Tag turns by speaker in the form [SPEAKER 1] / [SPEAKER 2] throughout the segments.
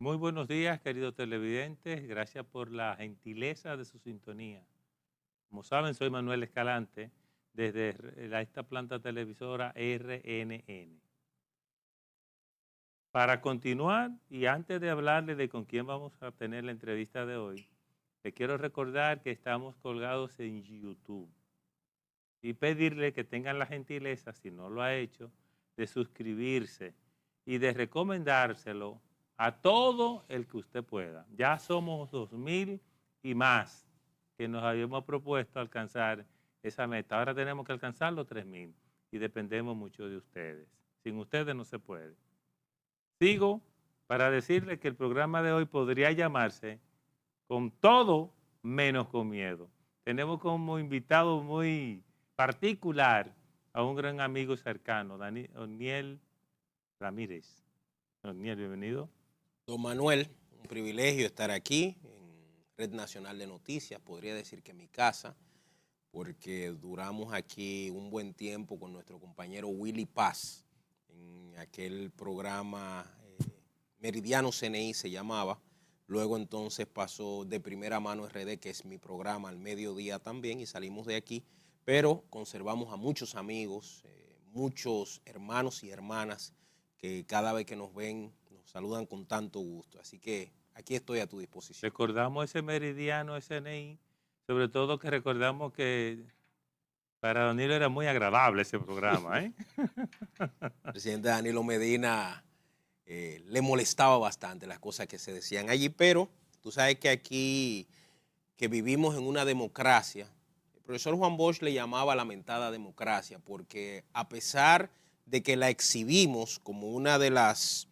[SPEAKER 1] Muy buenos días, queridos televidentes. Gracias por la gentileza de su sintonía. Como saben, soy Manuel Escalante desde esta planta televisora RNN. Para continuar y antes de hablarle de con quién vamos a tener la entrevista de hoy, le quiero recordar que estamos colgados en YouTube y pedirle que tengan la gentileza, si no lo ha hecho, de suscribirse y de recomendárselo a todo el que usted pueda. Ya somos 2,000 y más que nos habíamos propuesto alcanzar esa meta. Ahora tenemos que alcanzar los 3,000 y dependemos mucho de ustedes. Sin ustedes no se puede. Sigo para decirle que el programa de hoy podría llamarse Con todo menos con miedo. Tenemos como invitado muy particular a un gran amigo cercano, Oniel Ramírez. Oniel, bienvenido.
[SPEAKER 2] Don Manuel, un privilegio estar aquí en Red Nacional de Noticias, podría decir que mi casa, porque duramos aquí un buen tiempo con nuestro compañero Willy Paz, en aquel programa Meridiano CNI se llamaba, luego entonces pasó de Primera Mano RD, que es mi programa, al mediodía también, y salimos de aquí, pero conservamos a muchos amigos, muchos hermanos y hermanas que cada vez que nos ven nos saludan con tanto gusto. Así que aquí estoy a tu disposición.
[SPEAKER 1] Recordamos ese meridiano SNI, sobre todo que recordamos que para Danilo era muy agradable ese programa, ¿eh?
[SPEAKER 2] El presidente Danilo Medina le molestaba bastante las cosas que se decían allí, pero tú sabes que aquí, que vivimos en una democracia, el profesor Juan Bosch le llamaba lamentada democracia, porque a pesar de que la exhibimos como una de las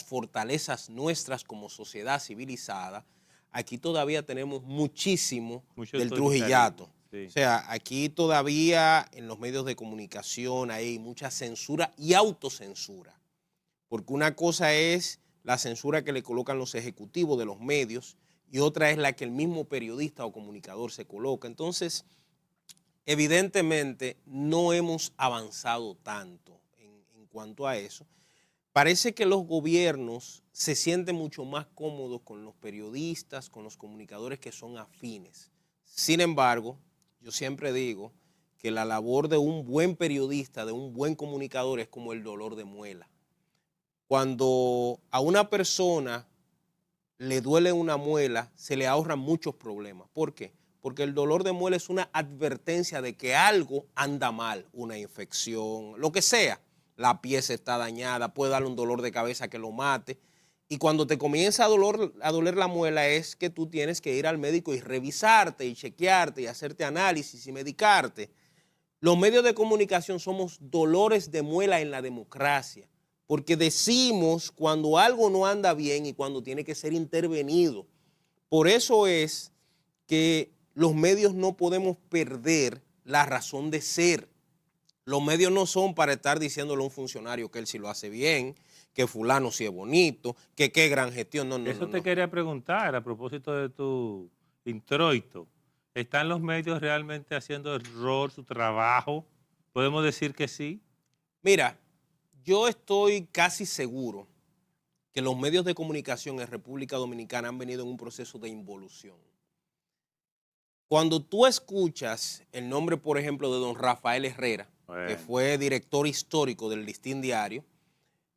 [SPEAKER 2] fortalezas nuestras como sociedad civilizada, aquí todavía tenemos muchísimo
[SPEAKER 1] Mucho
[SPEAKER 2] del
[SPEAKER 1] autoritarismo,
[SPEAKER 2] trujillato. O
[SPEAKER 1] sí.
[SPEAKER 2] sea, aquí todavía en los medios de comunicación hay mucha censura y autocensura. Porque una cosa es la censura que le colocan los ejecutivos de los medios y otra es la que el mismo periodista o comunicador se coloca. Entonces, evidentemente, no hemos avanzado tanto en cuanto a eso. Parece que los gobiernos se sienten mucho más cómodos con los periodistas, con los comunicadores que son afines. Sin embargo, yo siempre digo que la labor de un buen periodista, de un buen comunicador, es como el dolor de muela. Cuando a una persona le duele una muela, se le ahorran muchos problemas. ¿Por qué? Porque el dolor de muela es una advertencia de que algo anda mal, una infección, lo que sea. La pieza está dañada, puede darle un dolor de cabeza que lo mate. Y cuando te comienza a doler la muela es que tú tienes que ir al médico y revisarte y chequearte y hacerte análisis y medicarte. Los medios de comunicación somos dolores de muela en la democracia, porque decimos cuando algo no anda bien y cuando tiene que ser intervenido. Por eso es que los medios no podemos perder la razón de ser. Los medios no son para estar diciéndole a un funcionario que él sí lo hace bien, que fulano sí es bonito, que qué gran gestión. No, no, no,
[SPEAKER 1] Eso te
[SPEAKER 2] no.
[SPEAKER 1] quería preguntar a propósito de tu introito. ¿Están los medios realmente haciendo el rol, su trabajo? ¿Podemos decir que sí?
[SPEAKER 2] Mira, yo estoy casi seguro que los medios de comunicación en República Dominicana han venido en un proceso de involución. Cuando tú escuchas el nombre, por ejemplo, de don Rafael Herrera, que
[SPEAKER 1] Bueno,
[SPEAKER 2] fue director histórico del Listín Diario,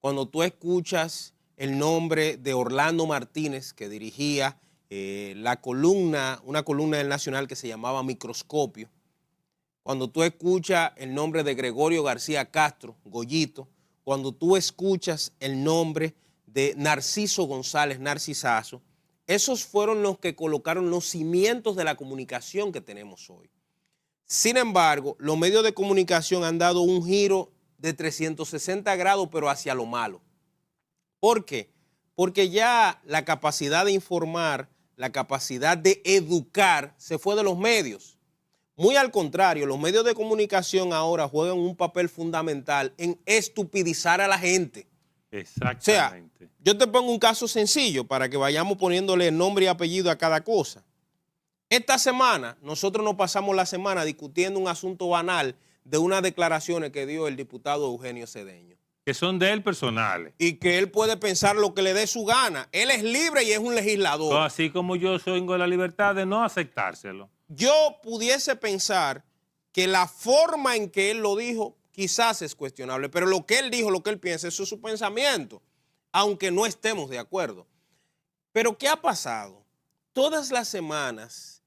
[SPEAKER 2] cuando tú escuchas el nombre de Orlando Martínez, que dirigía una columna del Nacional que se llamaba Microscopio, cuando tú escuchas el nombre de Gregorio García Castro, Goyito, cuando tú escuchas el nombre de Narciso González, Narcisazo, esos fueron los que colocaron los cimientos de la comunicación que tenemos hoy. Sin embargo, los medios de comunicación han dado un giro de 360 grados, pero hacia lo malo. ¿Por qué? Porque ya la capacidad de informar, la capacidad de educar se fue de los medios. Muy al contrario, los medios de comunicación ahora juegan un papel fundamental en estupidizar a la gente. O sea,
[SPEAKER 1] exactamente.
[SPEAKER 2] yo te pongo un caso sencillo para que vayamos poniéndole nombre y apellido a cada cosa. Esta semana, nosotros nos pasamos la semana discutiendo un asunto banal de unas declaraciones que dio el diputado Eugenio Cedeño.
[SPEAKER 1] que son de él personales.
[SPEAKER 2] Y que él puede pensar lo que le dé su gana. Él es libre y es un legislador.
[SPEAKER 1] Así como yo tengo la libertad de no aceptárselo.
[SPEAKER 2] Yo pudiese pensar que la forma en que él lo dijo quizás es cuestionable, pero lo que él dijo, lo que él piensa, eso es su pensamiento, aunque no estemos de acuerdo. Pero ¿qué ha pasado? Todas las semanas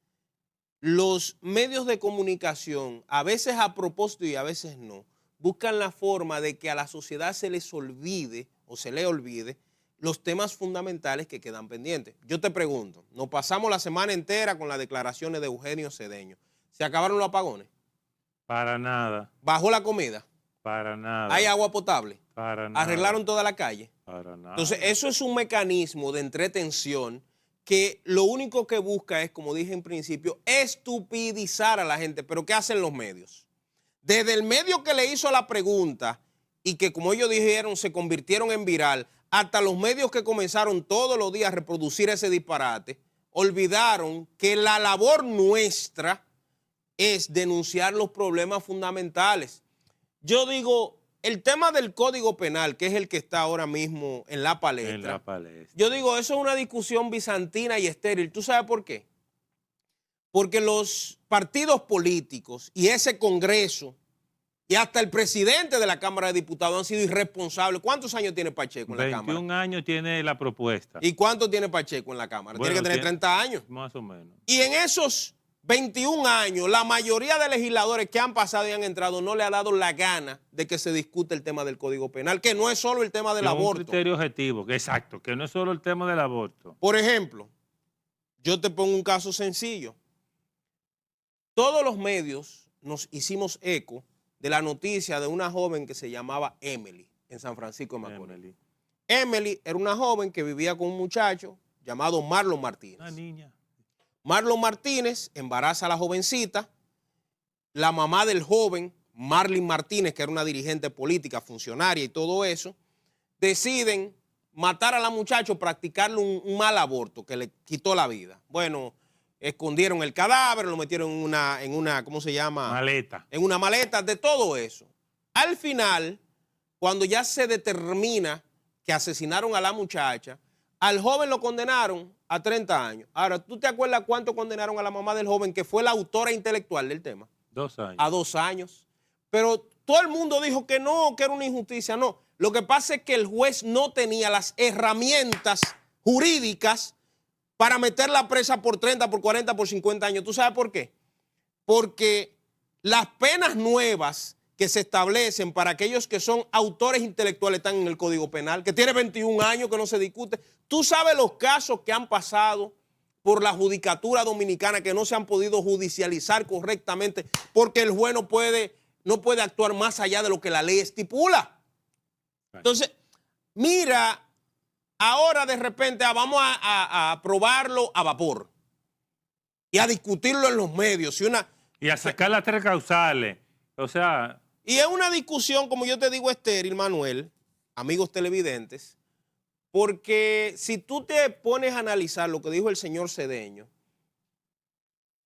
[SPEAKER 2] los medios de comunicación, a veces a propósito y a veces no, buscan la forma de que a la sociedad se les olvide o se le olvide los temas fundamentales que quedan pendientes. Yo te pregunto, nos pasamos la semana entera con las declaraciones de Eugenio Cedeño. ¿Se acabaron los apagones?
[SPEAKER 1] Para nada.
[SPEAKER 2] ¿Bajó la comida?
[SPEAKER 1] Para nada.
[SPEAKER 2] ¿Hay agua potable?
[SPEAKER 1] Para nada.
[SPEAKER 2] ¿Arreglaron toda la calle?
[SPEAKER 1] Para nada.
[SPEAKER 2] Entonces, eso es un mecanismo de entretención que lo único que busca es, como dije en principio, estupidizar a la gente. ¿Pero qué hacen los medios? Desde el medio que le hizo la pregunta y que, como ellos dijeron, se convirtieron en viral, hasta los medios que comenzaron todos los días a reproducir ese disparate, olvidaron que la labor nuestra es denunciar los problemas fundamentales. Yo digo, el tema del Código Penal, que es el que está ahora mismo en la palestra.
[SPEAKER 1] En la palestra.
[SPEAKER 2] Yo digo, eso es una discusión bizantina y estéril. ¿Tú sabes por qué? Porque los partidos políticos y ese Congreso y hasta el presidente de la Cámara de Diputados han sido irresponsables. ¿Cuántos años tiene Pacheco en la Cámara?
[SPEAKER 1] 21 años tiene la propuesta.
[SPEAKER 2] ¿Y cuánto tiene Pacheco en la Cámara?
[SPEAKER 1] Bueno,
[SPEAKER 2] tiene que tener 30 años.
[SPEAKER 1] Más o menos.
[SPEAKER 2] Y en esos 21 años, la mayoría de legisladores que han pasado y han entrado no le ha dado la gana de que se discute el tema del Código Penal, que no es solo el tema del aborto.
[SPEAKER 1] Un criterio objetivo, exacto, que no es solo el tema del aborto.
[SPEAKER 2] Por ejemplo, yo te pongo un caso sencillo. Todos los medios nos hicimos eco de la noticia de una joven que se llamaba Emily en San Francisco de Macorís. Emily era una joven que vivía con un muchacho llamado Marlon Martínez.
[SPEAKER 1] Una niña.
[SPEAKER 2] Marlon Martínez embaraza a la jovencita, la mamá del joven, Marlene Martínez, que era una dirigente política, funcionaria y todo eso, deciden matar a la muchacha o practicarle un mal aborto que le quitó la vida. Bueno, escondieron el cadáver, lo metieron en una ¿cómo se llama?
[SPEAKER 1] Maleta.
[SPEAKER 2] En una maleta, de todo eso. Al final, cuando ya se determina que asesinaron a la muchacha, al joven lo condenaron a 30 años. Ahora, ¿tú te acuerdas cuánto condenaron a la mamá del joven, que fue la autora intelectual del tema?
[SPEAKER 1] 2 años.
[SPEAKER 2] A 2 años. Pero todo el mundo dijo que no, que era una injusticia. No, lo que pasa es que el juez no tenía las herramientas jurídicas para meterla presa por 30, por 40, por 50 años. ¿Tú sabes por qué? Porque las penas nuevas que se establecen para aquellos que son autores intelectuales están en el Código Penal, que tiene 21 años, que no se discute. Tú sabes los casos que han pasado por la judicatura dominicana que no se han podido judicializar correctamente porque el juez no puede actuar más allá de lo que la ley estipula. Entonces, mira, ahora de repente vamos a aprobarlo a vapor y a discutirlo en los medios.
[SPEAKER 1] Y a sacar las 3 causales. O sea...
[SPEAKER 2] Y es una discusión, como yo te digo, estéril, Manuel, amigos televidentes, porque si tú te pones a analizar lo que dijo el señor Cedeño,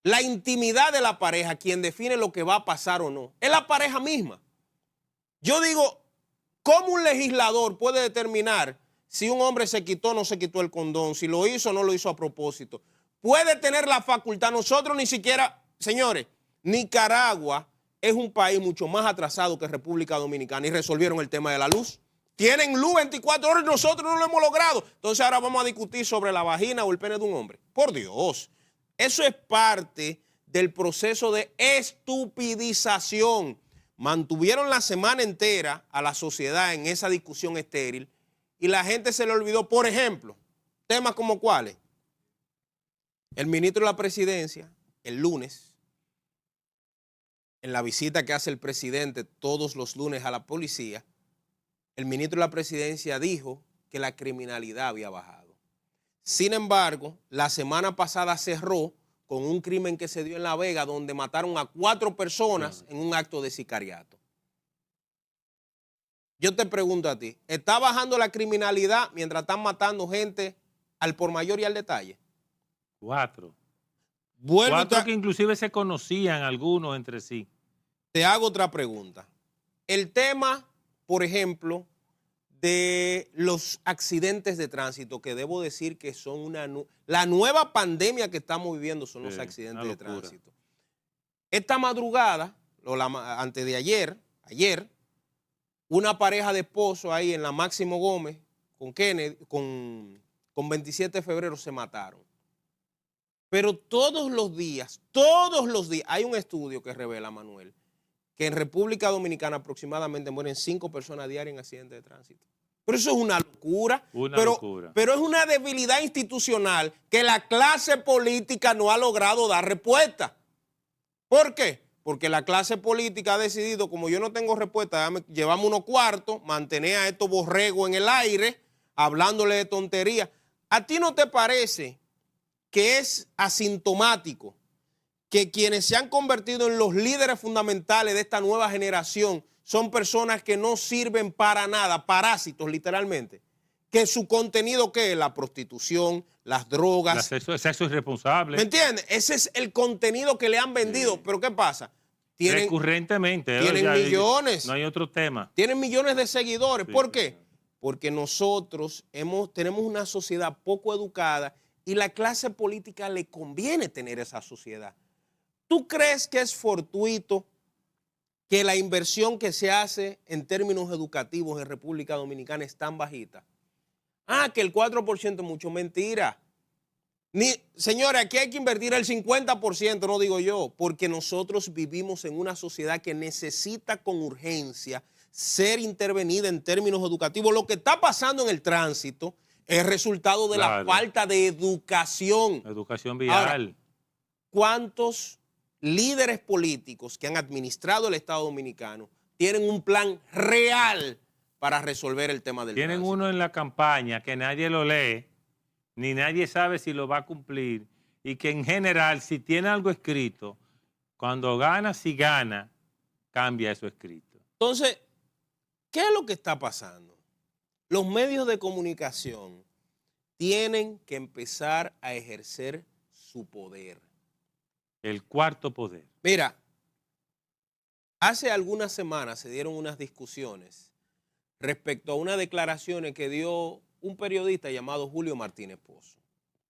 [SPEAKER 2] la intimidad de la pareja, quien define lo que va a pasar o no, es la pareja misma. Yo digo, ¿cómo un legislador puede determinar si un hombre se quitó o no se quitó el condón, si lo hizo o no lo hizo a propósito? Puede tener la facultad. Nosotros ni siquiera, señores, Nicaragua es un país mucho más atrasado que República Dominicana y resolvieron el tema de la luz. Tienen luz 24 horas y nosotros no lo hemos logrado. Entonces ahora vamos a discutir sobre la vagina o el pene de un hombre. Por Dios, eso es parte del proceso de estupidización. Mantuvieron la semana entera a la sociedad en esa discusión estéril y la gente se le olvidó, por ejemplo, temas como cuáles. El ministro de la Presidencia, el lunes, en la visita que hace el presidente todos los lunes a la policía, el ministro de la Presidencia dijo que la criminalidad había bajado. Sin embargo, la semana pasada cerró con un crimen que se dio en La Vega, donde mataron a 4 personas en un acto de sicariato. Yo te pregunto a ti, ¿está bajando la criminalidad mientras están matando gente al por mayor y al detalle?
[SPEAKER 1] 4.
[SPEAKER 2] Vuelvo
[SPEAKER 1] 4 que inclusive se conocían algunos entre sí.
[SPEAKER 2] Te hago otra pregunta. El tema, por ejemplo, de los accidentes de tránsito, que debo decir que son la nueva pandemia que estamos viviendo son los accidentes de tránsito. Esta madrugada, antes de ayer, una pareja de esposos ahí en la Máximo Gómez con Kennedy, con 27 de febrero se mataron. Pero todos los días, hay un estudio que revela, Manuel, que en República Dominicana aproximadamente mueren 5 personas diarias en accidentes de tránsito. Pero eso es una locura. Pero es una debilidad institucional que la clase política no ha logrado dar respuesta. ¿Por qué? Porque la clase política ha decidido, como yo no tengo respuesta, llevamos unos cuartos, mantener a estos borregos en el aire, hablándole de tonterías. ¿A ti no te parece que es asintomático que quienes se han convertido en los líderes fundamentales de esta nueva generación son personas que no sirven para nada, parásitos literalmente? Que su contenido, ¿qué es? La prostitución, las drogas.
[SPEAKER 1] El sexo irresponsable.
[SPEAKER 2] ¿Me entiendes? Ese es el contenido que le han vendido. Sí. Pero ¿qué pasa?
[SPEAKER 1] Recurrentemente.
[SPEAKER 2] Tienen millones.
[SPEAKER 1] No hay otro tema.
[SPEAKER 2] Tienen millones de seguidores.
[SPEAKER 1] Sí,
[SPEAKER 2] ¿Por qué? Porque nosotros tenemos una sociedad poco educada y la clase política le conviene tener esa sociedad. ¿Tú crees que es fortuito que la inversión que se hace en términos educativos en República Dominicana es tan bajita? Que el 4% es mucho. Mentira. Señores, aquí hay que invertir el 50%, no digo yo, porque nosotros vivimos en una sociedad que necesita con urgencia ser intervenida en términos educativos. Lo que está pasando en el tránsito es resultado de la falta de educación.
[SPEAKER 1] Educación vial.
[SPEAKER 2] Ahora, ¿cuántos líderes políticos que han administrado el Estado Dominicano tienen un plan real para resolver el tema del tránsito?
[SPEAKER 1] Tienen uno en la campaña que nadie lo lee, ni nadie sabe si lo va a cumplir, y que en general, si tiene algo escrito, cuando gana, si gana, cambia eso escrito.
[SPEAKER 2] Entonces, ¿qué es lo que está pasando? Los medios de comunicación tienen que empezar a ejercer su poder.
[SPEAKER 1] El cuarto poder.
[SPEAKER 2] Mira, hace algunas semanas se dieron unas discusiones respecto a unas declaraciones que dio un periodista llamado Julio Martínez Pozo.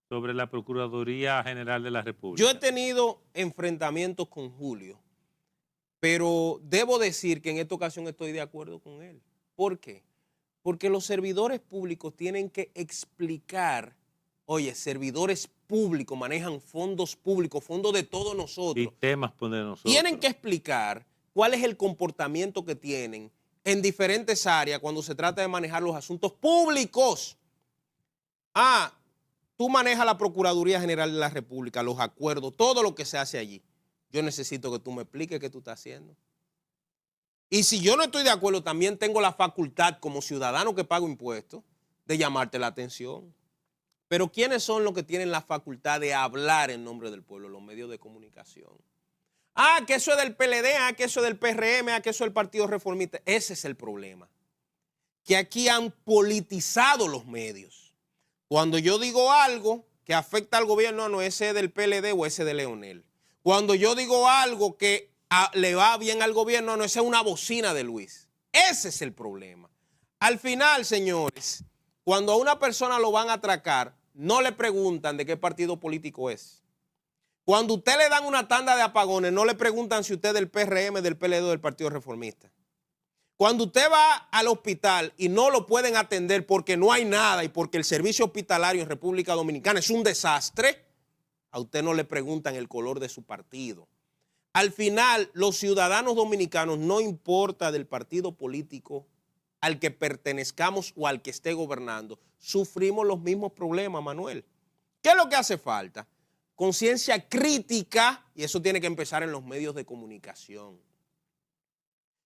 [SPEAKER 1] Sobre la Procuraduría General de la República.
[SPEAKER 2] Yo he tenido enfrentamientos con Julio, pero debo decir que en esta ocasión estoy de acuerdo con él. ¿Por qué? Porque los servidores públicos tienen que explicar, oye, servidores públicos manejan fondos públicos, fondos de todos nosotros.
[SPEAKER 1] Y temas de nosotros.
[SPEAKER 2] Tienen que explicar cuál es el comportamiento que tienen en diferentes áreas cuando se trata de manejar los asuntos públicos. Tú manejas la Procuraduría General de la República, los acuerdos, todo lo que se hace allí. Yo necesito que tú me expliques qué tú estás haciendo. Y si yo no estoy de acuerdo, también tengo la facultad como ciudadano que pago impuestos de llamarte la atención. Pero ¿quiénes son los que tienen la facultad de hablar en nombre del pueblo? Los medios de comunicación. Que eso es del PLD, que eso es del PRM, que eso es del Partido Reformista. Ese es el problema. Que aquí han politizado los medios. Cuando yo digo algo que afecta al gobierno, no, ese es del PLD o ese de Leonel. Cuando yo digo algo que le va bien al gobierno, no, esa es una bocina de Luis. Ese es el problema. Al final, señores, cuando a una persona lo van a atracar, no le preguntan de qué partido político es. Cuando a usted le dan una tanda de apagones, no le preguntan si usted es del PRM, del PLD o del Partido Reformista. Cuando usted va al hospital y no lo pueden atender porque no hay nada y porque el servicio hospitalario en República Dominicana es un desastre, a usted no le preguntan el color de su partido. Al final, los ciudadanos dominicanos, no importa del partido político al que pertenezcamos o al que esté gobernando, sufrimos los mismos problemas, Manuel. ¿Qué es lo que hace falta? Conciencia crítica, y eso tiene que empezar en los medios de comunicación.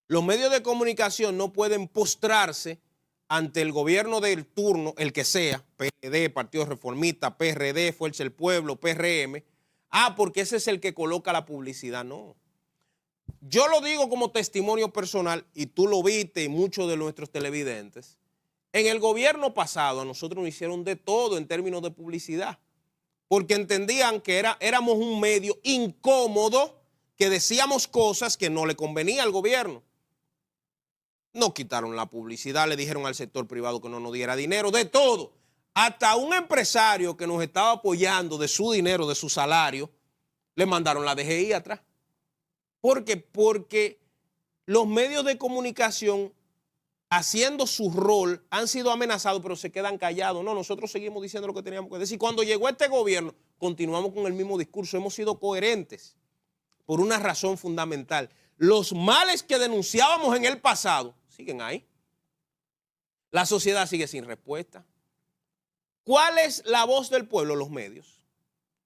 [SPEAKER 2] Los medios de comunicación no pueden postrarse ante el gobierno del turno, el que sea, PLD, Partido Reformista, PRD, Fuerza del Pueblo, PRM, porque ese es el que coloca la publicidad. No. Yo lo digo como testimonio personal, y tú lo viste y muchos de nuestros televidentes. En el gobierno pasado a nosotros nos hicieron de todo en términos de publicidad, porque entendían que éramos un medio incómodo, que decíamos cosas que no le convenía al gobierno. no quitaron la publicidad, le dijeron al sector privado que no nos diera dinero, de todo. Hasta un empresario que nos estaba apoyando de su dinero, de su salario, le mandaron la DGI atrás. ¿Por qué? Porque los medios de comunicación, haciendo su rol, han sido amenazados, pero se quedan callados. No, nosotros seguimos diciendo lo que teníamos que decir. Cuando llegó este gobierno, continuamos con el mismo discurso. Hemos sido coherentes por una razón fundamental. Los males que denunciábamos en el pasado siguen ahí. La sociedad sigue sin respuesta. ¿Cuál es la voz del pueblo? Los medios.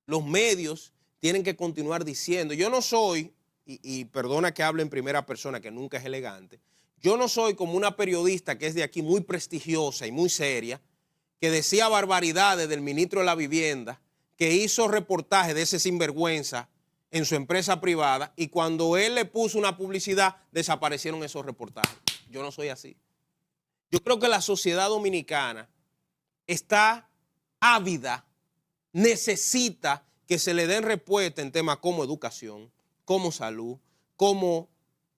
[SPEAKER 2] Los medios tienen que continuar diciendo, yo no soy, y perdona que hable en primera persona, que nunca es elegante, yo no soy como una periodista que es de aquí muy prestigiosa y muy seria, que decía barbaridades del ministro de la Vivienda, que hizo reportaje de ese sinvergüenza en su empresa privada y cuando él le puso una publicidad, desaparecieron esos reportajes. Yo no soy así. Yo creo que la sociedad dominicana está ávida, necesita que se le den respuesta en temas como educación, como salud, como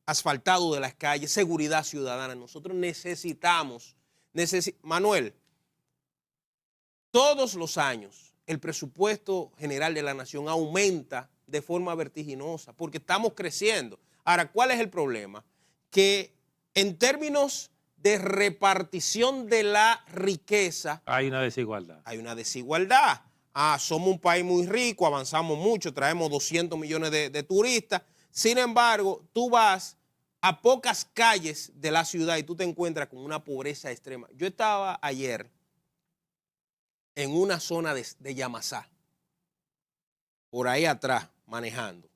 [SPEAKER 2] asfaltado de las calles, seguridad ciudadana. Nosotros necesitamos, Manuel, todos los años el presupuesto general de la nación aumenta de forma vertiginosa porque estamos creciendo. Ahora, ¿cuál es el problema? Que en términos de repartición de la riqueza
[SPEAKER 1] hay una desigualdad.
[SPEAKER 2] Hay una desigualdad. Somos un país muy rico, avanzamos mucho, traemos 200 millones de turistas. Sin embargo, tú vas a pocas calles de la ciudad y tú te encuentras con una pobreza extrema. Yo estaba ayer en una zona de Yamasá, por ahí atrás, manejando.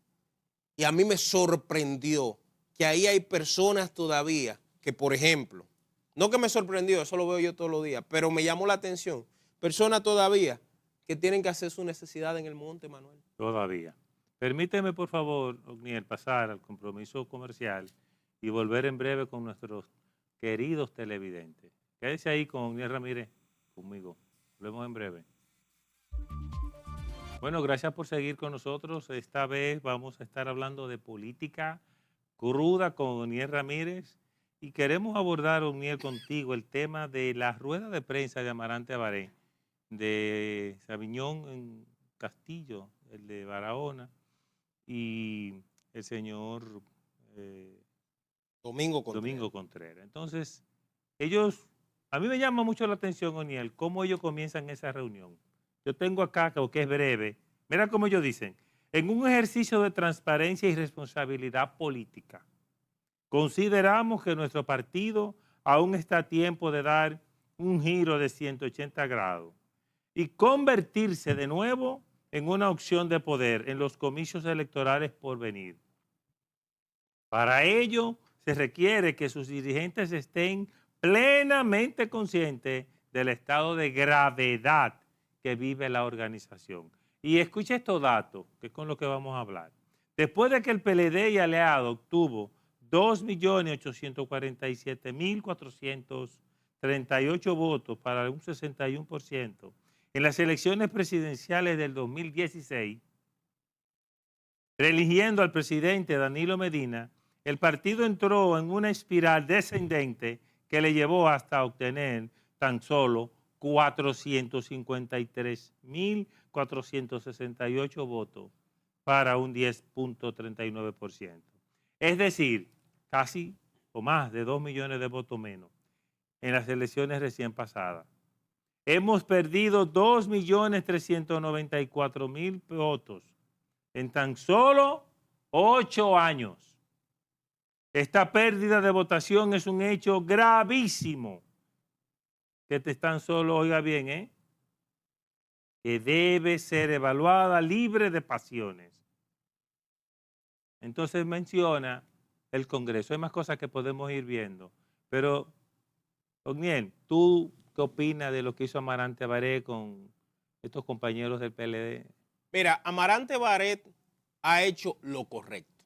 [SPEAKER 2] Y a mí me sorprendió que ahí hay personas todavía que, por ejemplo, no que me sorprendió, eso lo veo yo todos los días, pero me llamó la atención, personas todavía que tienen que hacer su necesidad en el monte, Manuel.
[SPEAKER 1] Todavía. Permíteme, por favor, Ogniel, pasar al compromiso comercial y volver en breve con nuestros queridos televidentes. Quédese ahí con Ogniel Ramírez, conmigo. Volvemos en breve. Bueno, gracias por seguir con nosotros. Esta vez vamos a estar hablando de política cruda con Ogniel Ramírez y queremos abordar, Ogniel, contigo el tema de la rueda de prensa de Amarante Abaré, de Sabiñón en Castillo, el de Barahona, y el señor
[SPEAKER 2] Domingo
[SPEAKER 1] Contreras. Entonces, ellos, a mí me llama mucho la atención, Ogniel, cómo ellos comienzan esa reunión. Yo tengo acá, que es breve, mira cómo ellos dicen, en un ejercicio de transparencia y responsabilidad política, consideramos que nuestro partido aún está a tiempo de dar un giro de 180 grados y convertirse de nuevo en una opción de poder en los comicios electorales por venir. Para ello, se requiere que sus dirigentes estén plenamente conscientes del estado de gravedad que vive la organización. Y escuche estos datos, que es con lo que vamos a hablar. Después de que el PLD y aliado obtuvo 2.847.438 votos para un 61%, en las elecciones presidenciales del 2016, reeligiendo al presidente Danilo Medina, el partido entró en una espiral descendente que le llevó hasta obtener tan solo 453.468 votos para un 10.39%. Es decir, casi o más de 2 millones de votos menos en las elecciones recién pasadas. Hemos perdido 2.394.000 votos en tan solo 8 años. Esta pérdida de votación es un hecho gravísimo que te están solo, oiga bien, que debe ser evaluada libre de pasiones. Entonces menciona el Congreso. Hay más cosas que podemos ir viendo. Pero, Ogniel, ¿tú qué opinas de lo que hizo Amarante Abaré con estos compañeros del PLD?
[SPEAKER 2] Mira, Amarante Abaré ha hecho lo correcto.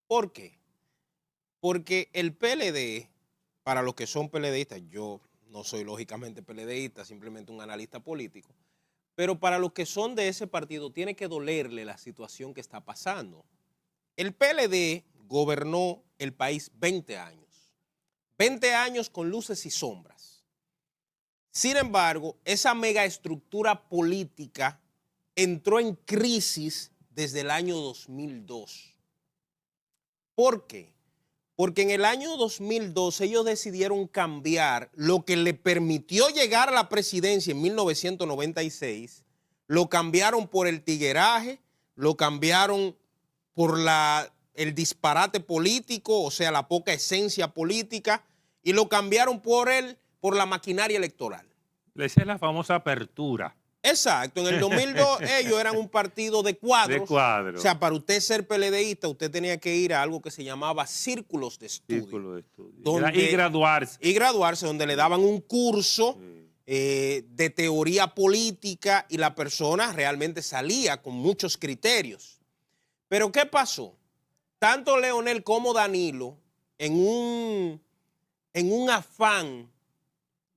[SPEAKER 2] ¿Por qué? Porque el PLD, para los que son PLDistas, yo no soy lógicamente PLDista, simplemente un analista político, pero para los que son de ese partido tiene que dolerle la situación que está pasando. El PLD gobernó el país 20 años 20 años con luces y sombras. Sin embargo, esa megaestructura política entró en crisis desde el año 2002. ¿Por qué? Porque en el año 2002 ellos decidieron cambiar lo que le permitió llegar a la presidencia en 1996, lo cambiaron por el tigueraje, lo cambiaron por el disparate político, o sea, la poca esencia política, y lo cambiaron por la maquinaria electoral.
[SPEAKER 1] Esa es la famosa apertura.
[SPEAKER 2] Exacto, en el 2002 ellos eran un partido de cuadros.
[SPEAKER 1] De cuadros.
[SPEAKER 2] O sea, para usted ser PLDista, usted tenía que ir a algo que se llamaba círculos de estudio.
[SPEAKER 1] Círculo de estudio.
[SPEAKER 2] Donde,
[SPEAKER 1] Y graduarse.
[SPEAKER 2] Y graduarse, donde le daban un curso de teoría política y la persona realmente salía con muchos criterios. Pero ¿qué pasó? Tanto Leonel como Danilo, en un afán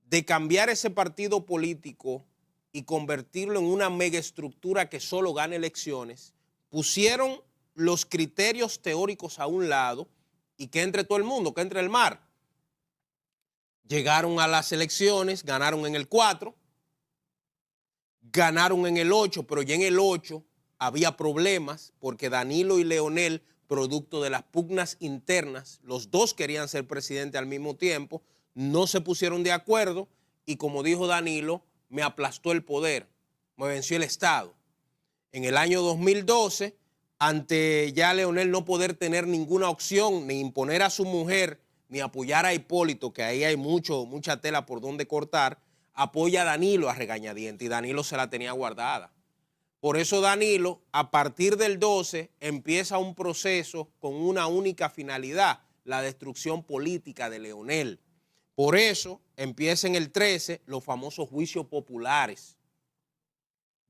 [SPEAKER 2] de cambiar ese partido político y convertirlo en una megaestructura que solo gana elecciones, pusieron los criterios teóricos a un lado y que entre todo el mundo, que entre el mar. Llegaron a las elecciones, ganaron en el 4, ganaron en el 8, pero ya en el 8 había problemas porque Danilo y Leonel, producto de las pugnas internas, los dos querían ser presidente al mismo tiempo, no se pusieron de acuerdo y como dijo Danilo, me aplastó el poder, me venció el Estado. En el año 2012, ante ya Leonel no poder tener ninguna opción, ni imponer a su mujer, ni apoyar a Hipólito, que ahí hay mucha tela por donde cortar, apoya a Danilo a regañadientes y Danilo se la tenía guardada. Por eso Danilo, a partir del 12, empieza un proceso con una única finalidad, la destrucción política de Leonel. Por eso empieza en el 13 los famosos juicios populares,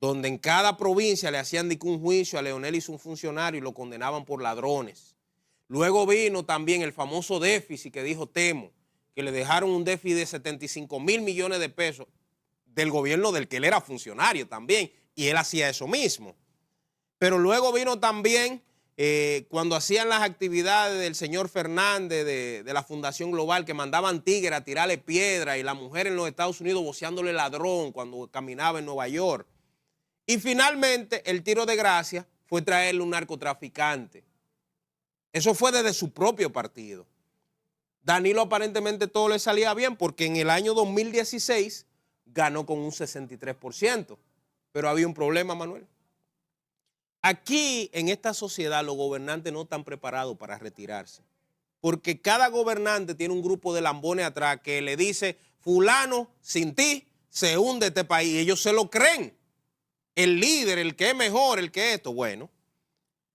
[SPEAKER 2] donde en cada provincia le hacían un juicio a Leonel y su funcionario y lo condenaban por ladrones. Luego vino también el famoso déficit que dijo Temo, que le dejaron un déficit de 75,000 millones de pesos del gobierno del que él era funcionario también, y él hacía eso mismo. Pero luego vino también cuando hacían las actividades del señor Fernández de la Fundación Global, que mandaban tigres a tirarle piedra y la mujer en los Estados Unidos voceándole ladrón cuando caminaba en Nueva York. Y finalmente el tiro de gracia fue traerle un narcotraficante. Eso fue desde su propio partido. Danilo aparentemente todo le salía bien porque en el año 2016 ganó con un 63%. Pero había un problema, Manuel. Aquí, en esta sociedad, los gobernantes no están preparados para retirarse. Porque cada gobernante tiene un grupo de lambones atrás que le dice, fulano, sin ti, se hunde este país. Y ellos se lo creen. El líder, el que es mejor, el que es esto, bueno.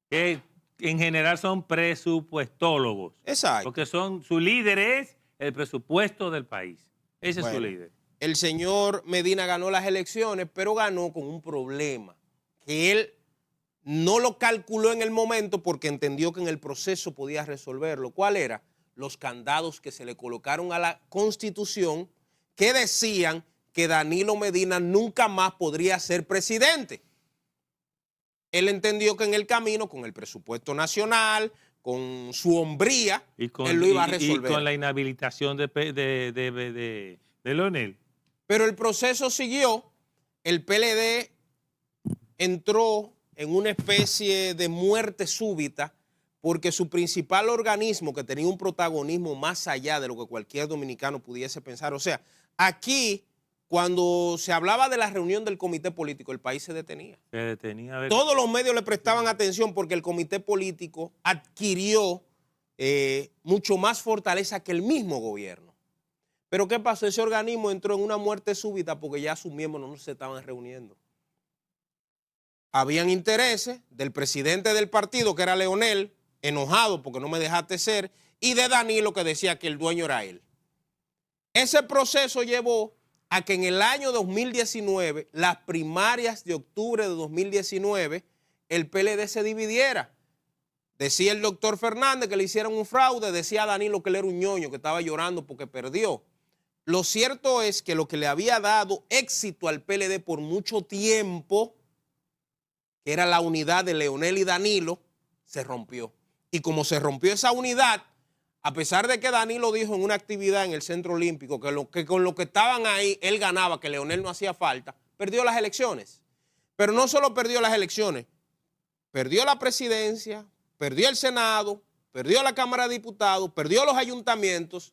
[SPEAKER 1] Que en general son presupuestólogos.
[SPEAKER 2] Exacto.
[SPEAKER 1] Porque su líder es el presupuesto del país. Ese es su líder.
[SPEAKER 2] El señor Medina ganó las elecciones, pero ganó con un problema. Que él no lo calculó en el momento porque entendió que en el proceso podía resolverlo. ¿Cuál era? Los candados que se le colocaron a la Constitución que decían que Danilo Medina nunca más podría ser presidente. Él entendió que en el camino, con el presupuesto nacional, con su hombría, él lo iba a resolver.
[SPEAKER 1] Y con la inhabilitación de Leonel.
[SPEAKER 2] Pero el proceso siguió, el PLD entró en una especie de muerte súbita porque su principal organismo, que tenía un protagonismo más allá de lo que cualquier dominicano pudiese pensar, o sea, aquí cuando se hablaba de la reunión del comité político, el país se detenía.
[SPEAKER 1] Se detenía.
[SPEAKER 2] Todos los medios le prestaban atención porque el comité político adquirió mucho más fortaleza que el mismo gobierno. Pero ¿qué pasó? Ese organismo entró en una muerte súbita porque ya sus miembros no se estaban reuniendo. Habían intereses del presidente del partido, que era Leonel, enojado porque no me dejaste ser, y de Danilo, que decía que el dueño era él. Ese proceso llevó a que en el año 2019, las primarias de octubre de 2019, el PLD se dividiera. Decía el doctor Fernández que le hicieron un fraude, decía Danilo que él era un ñoño, que estaba llorando porque perdió. Lo cierto es que lo que le había dado éxito al PLD por mucho tiempo, que era la unidad de Leonel y Danilo, se rompió. Y como se rompió esa unidad, a pesar de que Danilo dijo en una actividad en el Centro Olímpico que con lo que estaban ahí él ganaba, que Leonel no hacía falta, perdió las elecciones. Pero no solo perdió las elecciones, perdió la presidencia, perdió el Senado, perdió la Cámara de Diputados, perdió los ayuntamientos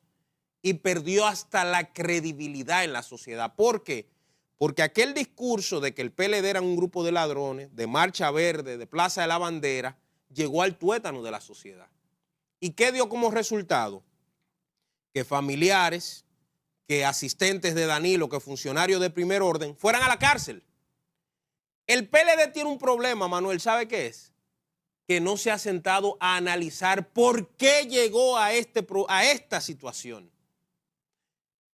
[SPEAKER 2] y perdió hasta la credibilidad en la sociedad. ¿Por qué? Porque aquel discurso de que el PLD era un grupo de ladrones, de Marcha Verde, de Plaza de la Bandera, llegó al tuétano de la sociedad. ¿Y qué dio como resultado? Que familiares, que asistentes de Danilo, que funcionarios de primer orden, fueran a la cárcel. El PLD tiene un problema, Manuel, ¿sabe qué es? Que no se ha sentado a analizar por qué llegó a esta situación.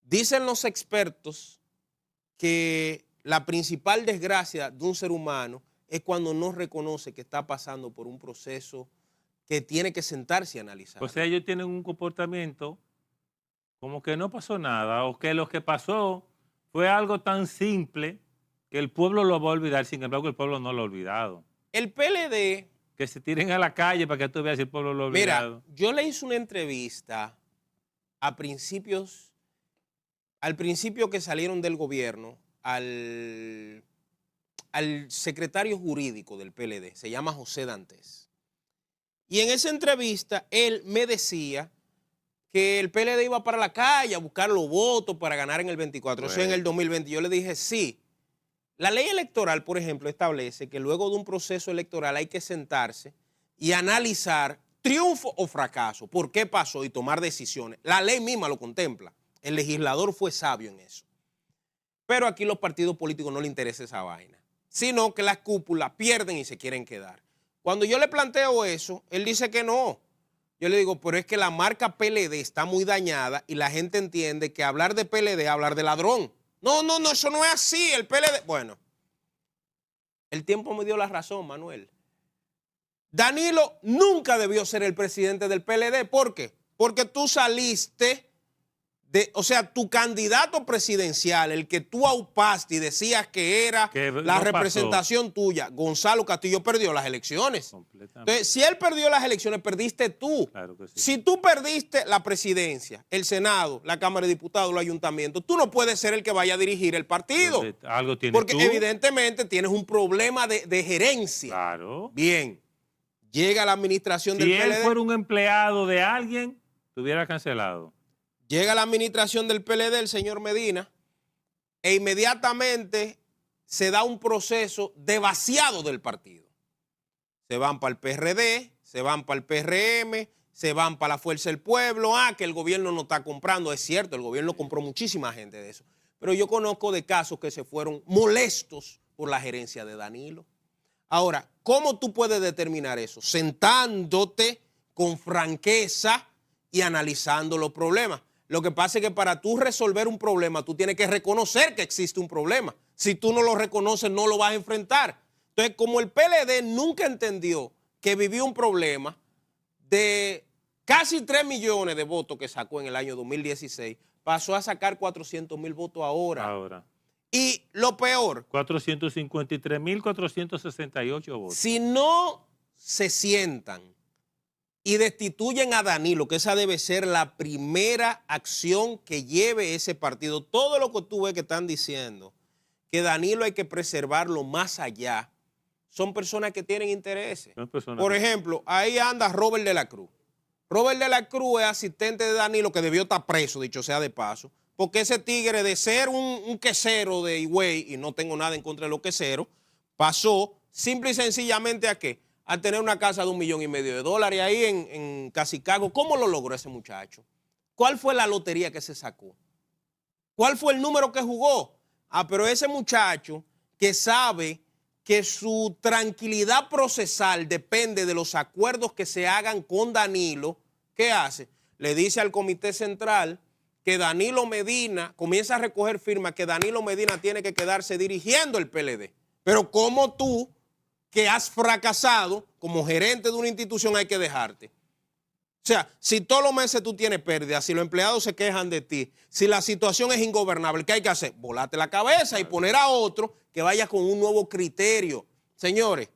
[SPEAKER 2] Dicen los expertos que la principal desgracia de un ser humano es cuando no reconoce que está pasando por un proceso que tiene que sentarse y analizar.
[SPEAKER 1] O sea, ellos tienen un comportamiento como que no pasó nada, o que lo que pasó fue algo tan simple que el pueblo lo va a olvidar. Sin embargo, el pueblo no lo ha olvidado.
[SPEAKER 2] El PLD...
[SPEAKER 1] Que se tiren a la calle para que tú veas si el pueblo lo ha olvidado.
[SPEAKER 2] Mira, yo le hice una entrevista al principio que salieron del gobierno al secretario jurídico del PLD, se llama José Dantes. Y en esa entrevista él me decía que el PLD iba para la calle a buscar los votos para ganar en el 24, bueno. Eso en el 2020. Yo le dije, sí. La ley electoral, por ejemplo, establece que luego de un proceso electoral hay que sentarse y analizar triunfo o fracaso, por qué pasó y tomar decisiones. La ley misma lo contempla. El legislador fue sabio en eso. Pero aquí los partidos políticos no les interesa esa vaina, sino que las cúpulas pierden y se quieren quedar. Cuando yo le planteo eso, él dice que no. Yo le digo, pero es que la marca PLD está muy dañada y la gente entiende que hablar de PLD es hablar de ladrón. No, eso no es así, el PLD... Bueno, el tiempo me dio la razón, Manuel. Danilo nunca debió ser el presidente del PLD. ¿Por qué? Porque tú saliste... o sea, tu candidato presidencial, el que tú aupaste y decías que era la representación tuya, Gonzalo Castillo, perdió las elecciones. Entonces, si él perdió las elecciones, perdiste tú. Claro que sí. Si tú perdiste la presidencia, el Senado, la Cámara de Diputados, los ayuntamientos, tú no puedes ser el que vaya a dirigir el partido.
[SPEAKER 1] Algo tienes
[SPEAKER 2] porque
[SPEAKER 1] tú.
[SPEAKER 2] Evidentemente tienes un problema de gerencia.
[SPEAKER 1] Claro.
[SPEAKER 2] Bien. Llega la administración del PLD.
[SPEAKER 1] Si él fuera un empleado de alguien, te hubiera cancelado.
[SPEAKER 2] Llega la administración del PLD, el señor Medina, e inmediatamente se da un proceso de vaciado del partido. Se van para el PRD, se van para el PRM, se van para la Fuerza del Pueblo. Que el gobierno no está comprando. Es cierto, el gobierno compró muchísima gente de eso. Pero yo conozco de casos que se fueron molestos por la gerencia de Danilo. Ahora, ¿cómo tú puedes determinar eso? Sentándote con franqueza y analizando los problemas. Lo que pasa es que para tú resolver un problema, tú tienes que reconocer que existe un problema. Si tú no lo reconoces, no lo vas a enfrentar. Entonces, como el PLD nunca entendió que vivió un problema de casi 3 millones de votos que sacó en el año 2016, pasó a sacar 400,000 votos ahora. Y lo peor...
[SPEAKER 1] 453,468 votos.
[SPEAKER 2] Si no se sientan y destituyen a Danilo, que esa debe ser la primera acción que lleve ese partido. Todo lo que tú ves que están diciendo, que Danilo hay que preservarlo más allá, son personas que tienen intereses. Por ejemplo, ahí anda Robert de la Cruz. Robert de la Cruz es asistente de Danilo, que debió estar preso, dicho sea de paso, porque ese tigre de ser un quesero de Higüey, y no tengo nada en contra de los queseros, pasó simple y sencillamente ¿a qué? A tener una casa de $1,5 millones ahí en Casicago. ¿Cómo lo logró ese muchacho? ¿Cuál fue la lotería que se sacó? ¿Cuál fue el número que jugó? Pero ese muchacho que sabe que su tranquilidad procesal depende de los acuerdos que se hagan con Danilo, ¿qué hace? Le dice al Comité Central que Danilo Medina, comienza a recoger firmas, que Danilo Medina tiene que quedarse dirigiendo el PLD. Pero ¿cómo tú, que has fracasado como gerente de una institución, hay que dejarte? O sea, si todos los meses tú tienes pérdidas, si los empleados se quejan de ti, si la situación es ingobernable, ¿qué hay que hacer? Volarte la cabeza y poner a otro que vaya con un nuevo criterio. Señores,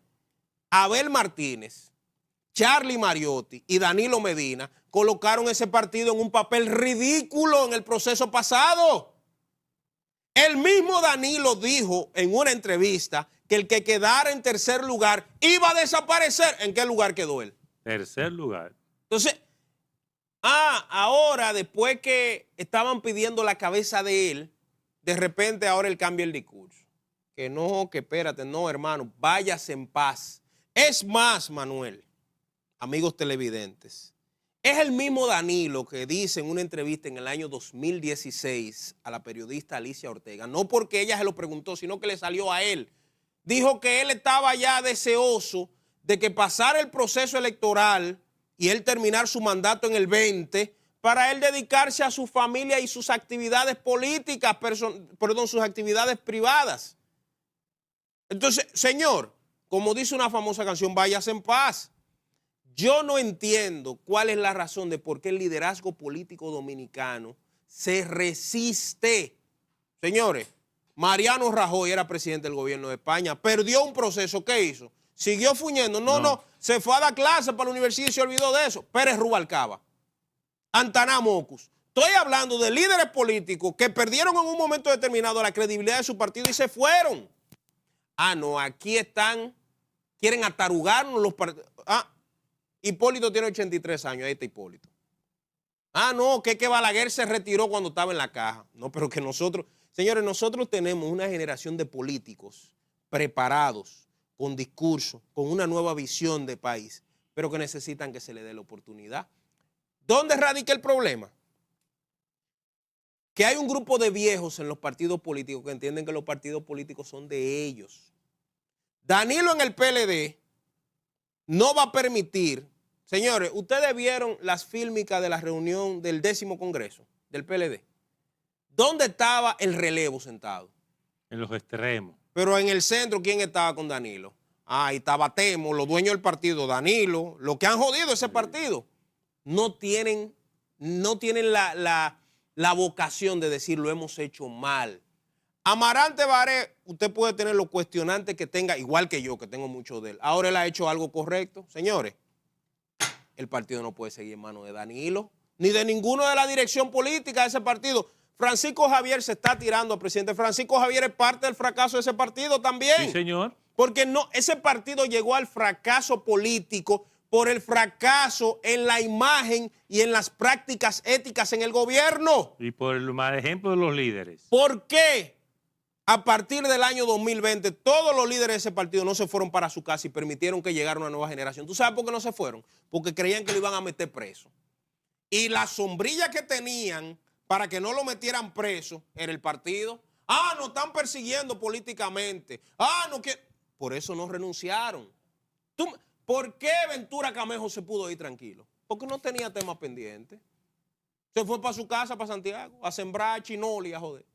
[SPEAKER 2] Abel Martínez Charlie Mariotti y Danilo Medina colocaron ese partido en un papel ridículo en el proceso pasado. El mismo Danilo dijo en una entrevista que el que quedara en tercer lugar iba a desaparecer. ¿En qué lugar quedó él?
[SPEAKER 1] Tercer lugar.
[SPEAKER 2] Entonces, ahora después que estaban pidiendo la cabeza de él, de repente ahora él cambia el discurso. Que no, que espérate, no, hermano, váyase en paz. Es más, Manuel, amigos televidentes, es el mismo Danilo que dice en una entrevista en el año 2016 a la periodista Alicia Ortega, no porque ella se lo preguntó, sino que le salió a él. Dijo que él estaba ya deseoso de que pasara el proceso electoral y él terminar su mandato en el 20 para él dedicarse a su familia y sus actividades políticas, sus actividades privadas. Entonces, señor, como dice una famosa canción, váyase en paz. Yo no entiendo cuál es la razón de por qué el liderazgo político dominicano se resiste. Señores, Mariano Rajoy era presidente del gobierno de España, perdió un proceso, ¿qué hizo? Siguió fuñendo, no, se fue a dar clase para la universidad y se olvidó de eso. Pérez Rubalcaba, Antaná Mocus. Estoy hablando de líderes políticos que perdieron en un momento determinado la credibilidad de su partido y se fueron. No, aquí están, quieren atarugarnos los partidos. Hipólito tiene 83 años, ahí está Hipólito. No, que Balaguer se retiró cuando estaba en la caja. No, pero que nosotros, señores, nosotros tenemos una generación de políticos preparados, con discurso, con una nueva visión de país, pero que necesitan que se le dé la oportunidad. ¿Dónde radica el problema? Que hay un grupo de viejos en los partidos políticos que entienden que los partidos políticos son de ellos. Danilo en el PLD no va a permitir. Señores, ustedes vieron las fílmicas de la reunión del 10º Congreso del PLD. ¿Dónde estaba el relevo sentado?
[SPEAKER 1] En los extremos.
[SPEAKER 2] Pero en el centro, ¿quién estaba con Danilo? Ahí estaba Temo, los dueños del partido, Danilo, los que han jodido ese partido. No tienen la vocación de decir lo hemos hecho mal. Amarante Baré, usted puede tener los cuestionantes que tenga, igual que yo, que tengo mucho de él. Ahora él ha hecho algo correcto. Señores, el partido no puede seguir en manos de Danilo, ni de ninguno de la dirección política de ese partido. Francisco Javier se está tirando al presidente. Francisco Javier es parte del fracaso de ese partido también.
[SPEAKER 1] Sí, señor.
[SPEAKER 2] Porque no, ese partido llegó al fracaso político por el fracaso en la imagen y en las prácticas éticas en el gobierno.
[SPEAKER 1] Y por el mal ejemplo de los líderes.
[SPEAKER 2] ¿Por qué a partir del año 2020 todos los líderes de ese partido no se fueron para su casa y permitieron que llegara una nueva generación? ¿Tú sabes por qué no se fueron? Porque creían que lo iban a meter preso. Y la sombrilla que tenían para que no lo metieran preso era el partido. Nos están persiguiendo políticamente. Por eso no renunciaron. ¿Por qué Ventura Camejo se pudo ir tranquilo? Porque no tenía temas pendientes. Se fue para su casa, para Santiago, a sembrar chinoli, a joder.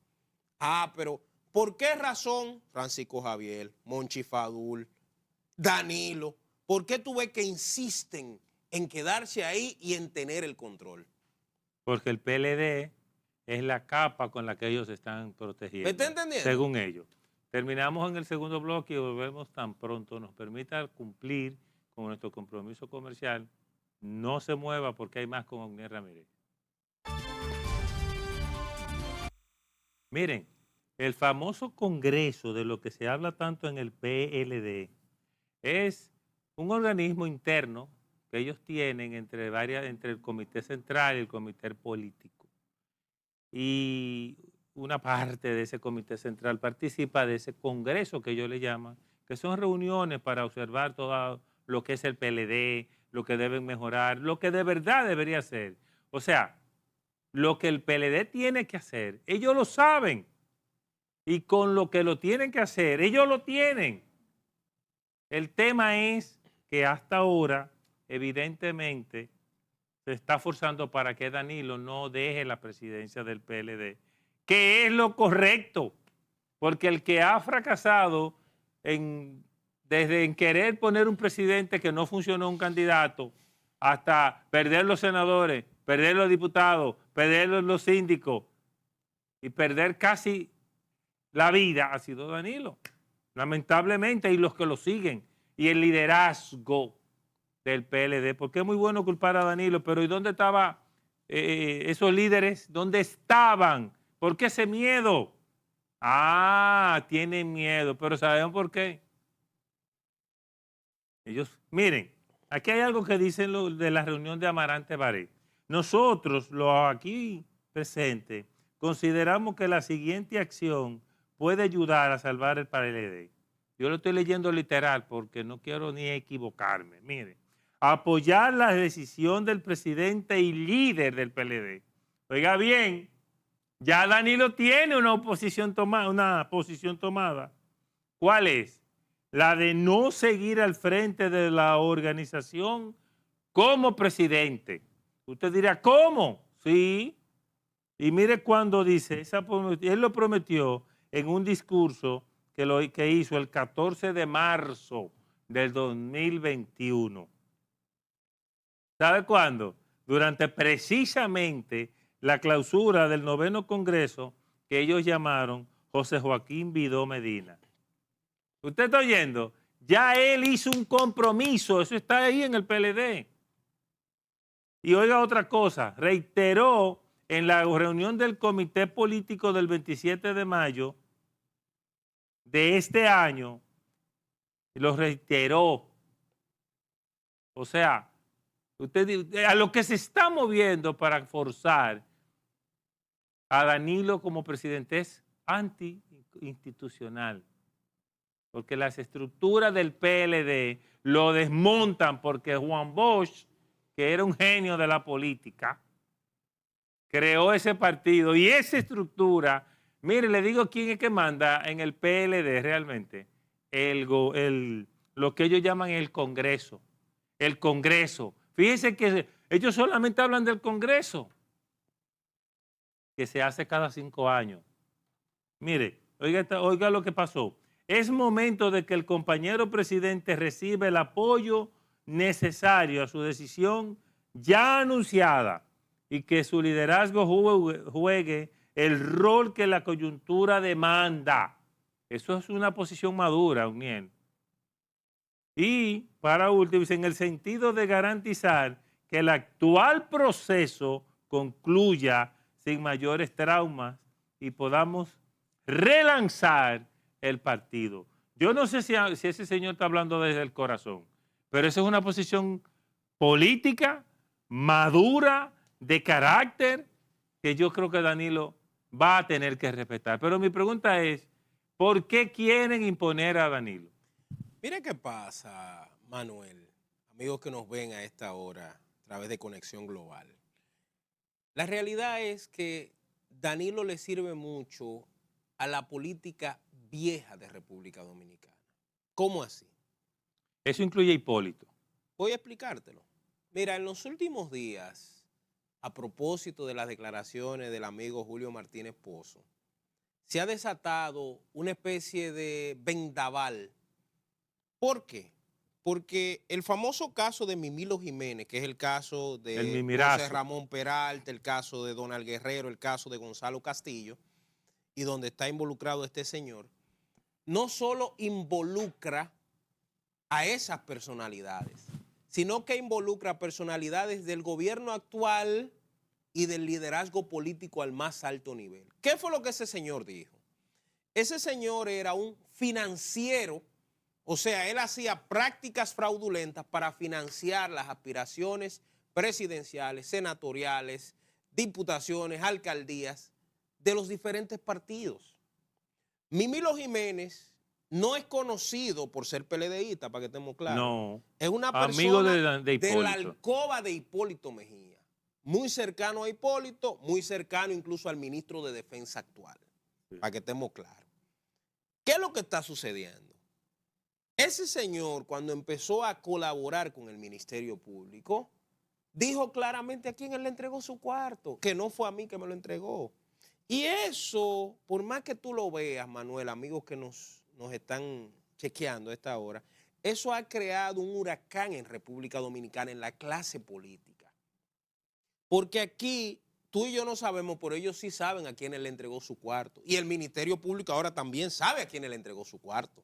[SPEAKER 2] Pero ¿por qué razón Francisco Javier, Monchi Fadul, Danilo, por qué tú ves que insisten en quedarse ahí y en tener el control?
[SPEAKER 1] Porque el PLD es la capa con la que ellos están protegiendo.
[SPEAKER 2] ¿Me está entendiendo?
[SPEAKER 1] Según ellos. Terminamos en el segundo bloque y volvemos tan pronto nos permita cumplir con nuestro compromiso comercial. No se mueva porque hay más con Ognier Ramírez. Miren, el famoso Congreso de lo que se habla tanto en el PLD es un organismo interno que ellos tienen entre el Comité Central y el Comité Político. Y una parte de ese Comité Central participa de ese Congreso que ellos le llaman, que son reuniones para observar todo lo que es el PLD, lo que deben mejorar, lo que de verdad debería ser. O sea, lo que el PLD tiene que hacer, ellos lo saben. Y con lo que lo tienen que hacer, ellos lo tienen. El tema es que hasta ahora, evidentemente, se está forzando para que Danilo no deje la presidencia del PLD, que es lo correcto, porque el que ha fracasado desde en querer poner un presidente que no funcionó un candidato, hasta perder los senadores, perder los diputados, perder los síndicos y perder casi la vida, ha sido Danilo, lamentablemente, y los que lo siguen, y el liderazgo del PLD, porque es muy bueno culpar a Danilo, pero ¿y dónde estaban esos líderes? ¿Dónde estaban? ¿Por qué ese miedo? Ah, tienen miedo, pero ¿saben por qué? Ellos, miren, aquí hay algo que dicen de la reunión de Amarante Baré. Nosotros, los aquí presentes, consideramos que la siguiente acción puede ayudar a salvar el PLD. Yo lo estoy leyendo literal porque no quiero ni equivocarme. Miren, apoyar la decisión del presidente y líder del PLD. Oiga bien, ya Danilo tiene una posición tomada. ¿Cuál es? La de no seguir al frente de la organización como presidente. Usted dirá, ¿cómo? Sí. Y mire cuando dice, él lo prometió en un discurso que hizo el 14 de marzo del 2021. ¿Sabe cuándo? Durante precisamente la clausura del 9º Congreso que ellos llamaron José Joaquín Vidó Medina. ¿Usted está oyendo? Ya él hizo un compromiso, eso está ahí en el PLD. Y oiga otra cosa, reiteró en la reunión del Comité Político del 27 de mayo de este año, lo reiteró. O sea, a lo que se está moviendo para forzar a Danilo como presidente es antiinstitucional. Porque las estructuras del PLD lo desmontan porque Juan Bosch, que era un genio de la política, creó ese partido y esa estructura, mire, le digo quién es que manda en el PLD realmente, lo que ellos llaman el Congreso. El Congreso. Fíjense que ellos solamente hablan del Congreso, que se hace cada 5 años. Mire, oiga lo que pasó. Es momento de que el compañero presidente reciba el apoyo necesario a su decisión ya anunciada y que su liderazgo juegue el rol que la coyuntura demanda. Eso es una posición madura, Uniel. Y para último, en el sentido de garantizar que el actual proceso concluya sin mayores traumas y podamos relanzar el partido. Yo no sé si ese señor está hablando desde el corazón, pero esa es una posición política, madura, de carácter, que yo creo que Danilo va a tener que respetar. Pero mi pregunta es, ¿por qué quieren imponer a Danilo?
[SPEAKER 2] Mira qué pasa, Manuel, amigos que nos ven a esta hora a través de Conexión Global. La realidad es que Danilo le sirve mucho a la política vieja de República Dominicana. ¿Cómo así?
[SPEAKER 1] Eso incluye a Hipólito.
[SPEAKER 2] Voy a explicártelo. Mira, en los últimos días, a propósito de las declaraciones del amigo Julio Martínez Pozo, se ha desatado una especie de vendaval. ¿Por qué? Porque el famoso caso de Mimilo Jiménez, que es el caso de José Ramón Peralta, el caso de Donald Guerrero, el caso de Gonzalo Castillo, y donde está involucrado este señor, no solo involucra a esas personalidades, sino que involucra a personalidades del gobierno actual y del liderazgo político al más alto nivel. ¿Qué fue lo que ese señor dijo? Ese señor era un financiero, o sea, él hacía prácticas fraudulentas para financiar las aspiraciones presidenciales, senatoriales, diputaciones, alcaldías de los diferentes partidos. Mimilo Jiménez no es conocido por ser PLDista, para que estemos claros.
[SPEAKER 1] No.
[SPEAKER 2] Es una
[SPEAKER 1] amigo
[SPEAKER 2] persona
[SPEAKER 1] de
[SPEAKER 2] la alcoba de Hipólito Mejía. Muy cercano a Hipólito, muy cercano incluso al ministro de Defensa actual, sí, para que estemos claros. ¿Qué es lo que está sucediendo? Ese señor, cuando empezó a colaborar con el Ministerio Público, dijo claramente a quién él le entregó su cuarto, que no fue a mí que me lo entregó. Y eso, por más que tú lo veas, Manuel, amigos que nos están chequeando a esta hora, eso ha creado un huracán en República Dominicana, en la clase política. Porque aquí tú y yo no sabemos, pero ellos sí saben a quién él le entregó su cuarto. Y el Ministerio Público ahora también sabe a quién él le entregó su cuarto.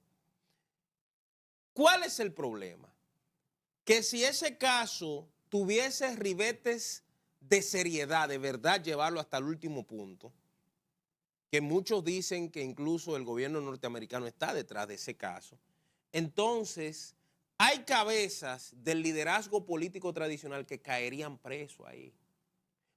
[SPEAKER 2] ¿Cuál es el problema? que si ese caso tuviese ribetes de seriedad, de verdad llevarlo hasta el último punto, que muchos dicen que incluso el gobierno norteamericano está detrás de ese caso, entonces hay cabezas del liderazgo político tradicional que caerían presos ahí.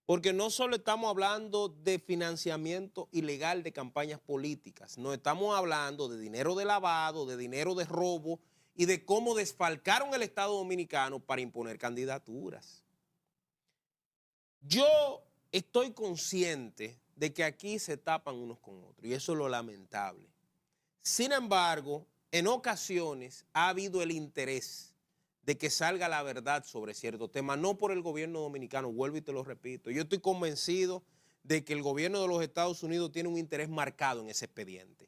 [SPEAKER 2] Porque no solo estamos hablando de financiamiento ilegal de campañas políticas, no estamos hablando de dinero de lavado, de dinero de robo y de cómo desfalcaron el Estado Dominicano para imponer candidaturas. Yo estoy consciente de que aquí se tapan unos con otros y eso es lo lamentable. Sin embargo, en ocasiones ha habido el interés de que salga la verdad sobre cierto tema, no por el gobierno dominicano, vuelvo y te lo repito. Yo estoy convencido de que el gobierno de los Estados Unidos tiene un interés marcado en ese expediente.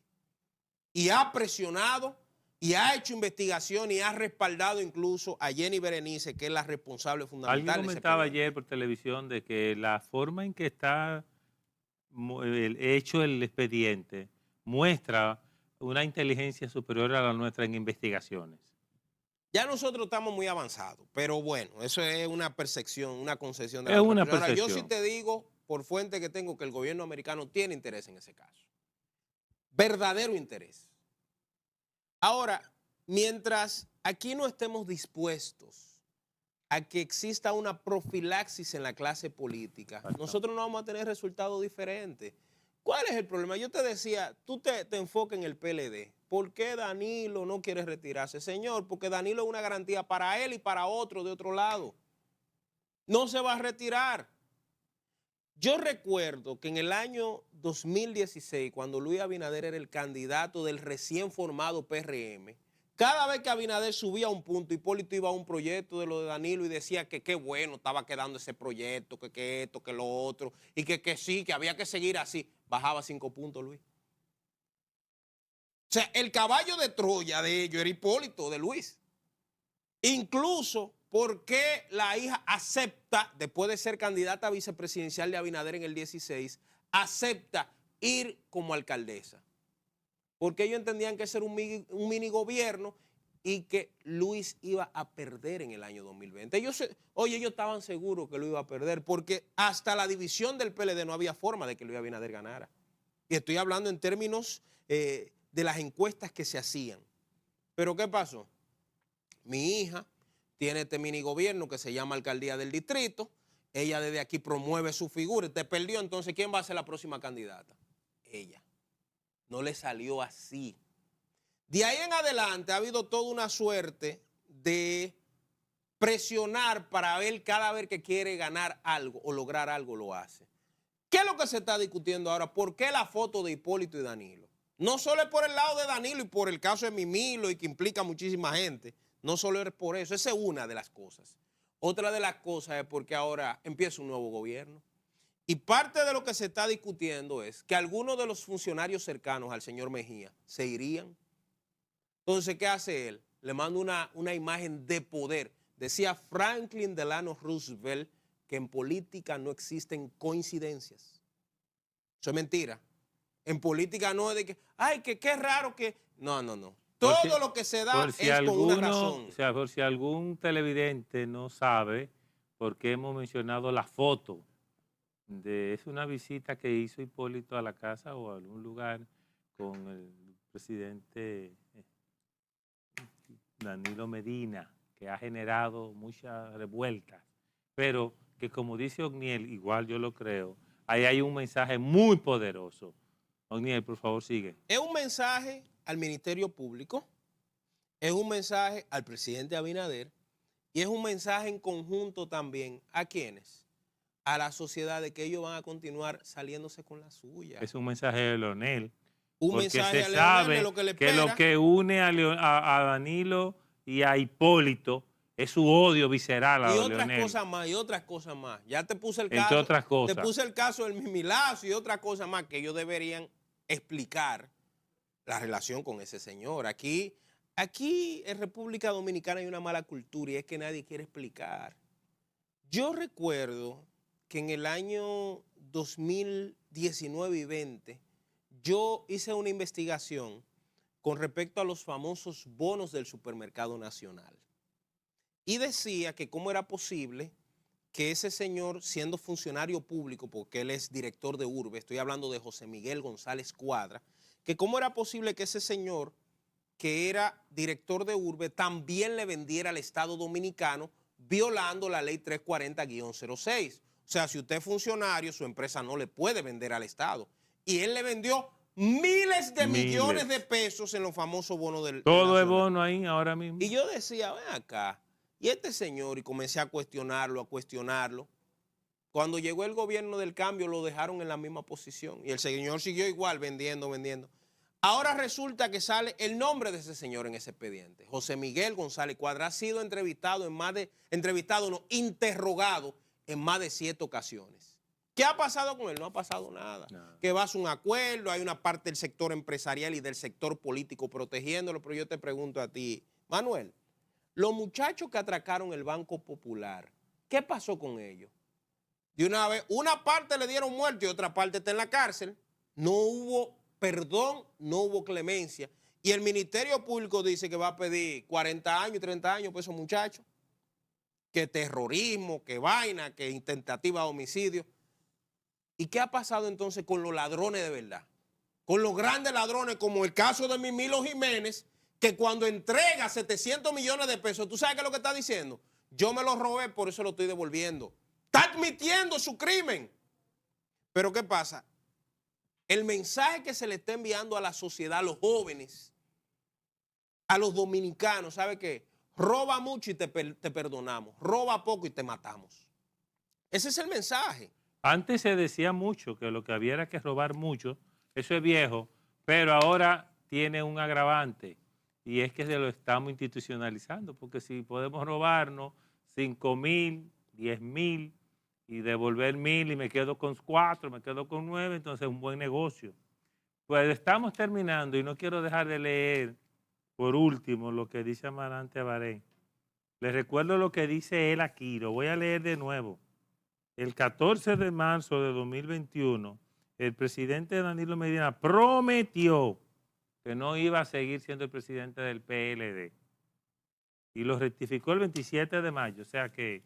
[SPEAKER 2] Y ha presionado y ha hecho investigación y ha respaldado incluso a Jenny Berenice, que es la responsable fundamental de ese expediente.
[SPEAKER 1] Alguien comentaba ayer por televisión de que la forma en que está hecho el expediente muestra una inteligencia superior a la nuestra en investigaciones.
[SPEAKER 2] Ya nosotros estamos muy avanzados, pero bueno, eso es una percepción, una concepción de
[SPEAKER 1] Es
[SPEAKER 2] la
[SPEAKER 1] una
[SPEAKER 2] otra persona. Ahora, yo
[SPEAKER 1] percepción.
[SPEAKER 2] sí te digo, por fuente que tengo, que el gobierno americano tiene interés en ese caso. Verdadero interés. Ahora, mientras aquí no estemos dispuestos a que exista una profilaxis en la clase política, nosotros no vamos a tener resultados diferentes. ¿Cuál es el problema? Yo te decía, tú te enfocas en el PLD. ¿Por qué Danilo no quiere retirarse? Señor, porque Danilo es una garantía para él y para otro de otro lado. No se va a retirar. Yo recuerdo que en el año 2016, cuando Luis Abinader era el candidato del recién formado PRM, cada vez que Abinader subía a un punto, Hipólito iba a un proyecto de lo de Danilo y decía que qué bueno estaba quedando ese proyecto, que esto, que lo otro, y que sí, que había que seguir así. Bajaba 5 puntos, Luis. O sea, el caballo de Troya de ellos era Hipólito, de Luis. Incluso porque la hija acepta, después de ser candidata vicepresidencial de Abinader en el 16, acepta ir como alcaldesa. Porque ellos entendían que ese era un mini gobierno y que Luis iba a perder en el año 2020. Ellos estaban seguros que lo iba a perder porque hasta la división del PLD no había forma de que Luis Abinader ganara. Y estoy hablando en términos de las encuestas que se hacían. Pero ¿qué pasó? Mi hija tiene este mini gobierno que se llama Alcaldía del Distrito. Ella desde aquí promueve su figura. Y te perdió, entonces ¿quién va a ser la próxima candidata? Ella. No le salió así. De ahí en adelante ha habido toda una suerte de presionar para ver cada vez que quiere ganar algo o lograr algo lo hace. ¿Qué es lo que se está discutiendo ahora? ¿Por qué la foto de Hipólito y Danilo? No solo es por el lado de Danilo y por el caso de Mimilo y que implica muchísima gente. No solo es por eso. Esa es una de las cosas. Otra de las cosas es porque ahora empieza un nuevo gobierno. Y parte de lo que se está discutiendo es que algunos de los funcionarios cercanos al señor Mejía se irían. Entonces, ¿qué hace él? Le manda una imagen de poder. Decía Franklin Delano Roosevelt que en política no existen coincidencias. Eso es mentira. En política no es de que, ay, que qué raro que... No. Todo lo que se da es con una razón.
[SPEAKER 1] O sea, por si algún televidente no sabe por qué hemos mencionado la foto. Es una visita que hizo Hipólito a la casa o a algún lugar con el presidente Danilo Medina, que ha generado muchas revueltas, pero que como dice Ogniel, igual yo lo creo, ahí hay un mensaje muy poderoso. Ogniel, por favor, sigue.
[SPEAKER 2] Es un mensaje al Ministerio Público, es un mensaje al presidente Abinader y es un mensaje en conjunto también ¿a quiénes? A la sociedad de que ellos van a continuar saliéndose con la suya.
[SPEAKER 1] Es un mensaje de Leonel.
[SPEAKER 2] Un mensaje a Leonel de lo que le espera.
[SPEAKER 1] Que lo que une a Danilo y a Hipólito es su odio visceral a
[SPEAKER 2] Leonel. Y otras cosas más. Ya te puse el caso.
[SPEAKER 1] Entre otras cosas.
[SPEAKER 2] Te puse el caso del Mimilazo y otras cosas más que ellos deberían explicar la relación con ese señor. Aquí en República Dominicana hay una mala cultura y es que nadie quiere explicar. Yo recuerdo que en el año 2019 y 20 yo hice una investigación con respecto a los famosos bonos del Supermercado Nacional. y decía que cómo era posible que ese señor, siendo funcionario público, porque él es director de Urbe, estoy hablando de José Miguel González Cuadra, que cómo era posible que ese señor, que era director de Urbe, también le vendiera al Estado Dominicano violando la ley 340-06. O sea, si usted es funcionario, su empresa no le puede vender al Estado. Y él le vendió miles de millones de pesos en los famosos bonos del
[SPEAKER 1] Todo es bono ahí ahora mismo.
[SPEAKER 2] Y yo decía, ven acá, y este señor, y comencé a cuestionarlo, Cuando llegó el gobierno del cambio, lo dejaron en la misma posición. Y el señor siguió igual, vendiendo. Ahora resulta que sale el nombre de ese señor en ese expediente. José Miguel González Cuadra ha sido interrogado en más de 7 ocasiones. ¿Qué ha pasado con él? No ha pasado nada. No. Que va a un acuerdo, hay una parte del sector empresarial y del sector político protegiéndolo, pero yo te pregunto a ti, Manuel, los muchachos que atracaron el Banco Popular, ¿qué pasó con ellos? De una vez, una parte le dieron muerte y otra parte está en la cárcel. No hubo perdón, no hubo clemencia. Y el Ministerio Público dice que va a pedir 40 años, 30 años por esos muchachos. Que terrorismo, que vaina, que tentativa de homicidio. ¿Y qué ha pasado entonces con los ladrones de verdad? Con los grandes ladrones, como el caso de Mimilo Jiménez, que cuando entrega 700 millones de pesos, ¿tú sabes qué es lo que está diciendo? Yo me lo robé, por eso lo estoy devolviendo. Está admitiendo su crimen. Pero ¿qué pasa? El mensaje que se le está enviando a la sociedad, a los jóvenes, a los dominicanos, ¿sabe qué? Roba mucho y te perdonamos. Roba poco y te matamos. Ese es el mensaje.
[SPEAKER 1] Antes se decía mucho que lo que había era que robar mucho. Eso es viejo, pero ahora tiene un agravante y es que se lo estamos institucionalizando, porque si podemos robarnos 5,000, 10,000 y devolver 1,000 y me quedo con 4, me quedo con 9, entonces es un buen negocio. Pues estamos terminando y no quiero dejar de leer por último lo que dice Amarante Abarén. Les recuerdo lo que dice él aquí, lo voy a leer de nuevo. El 14 de marzo de 2021, el presidente Danilo Medina prometió que no iba a seguir siendo el presidente del PLD. Y lo rectificó el 27 de mayo. O sea que,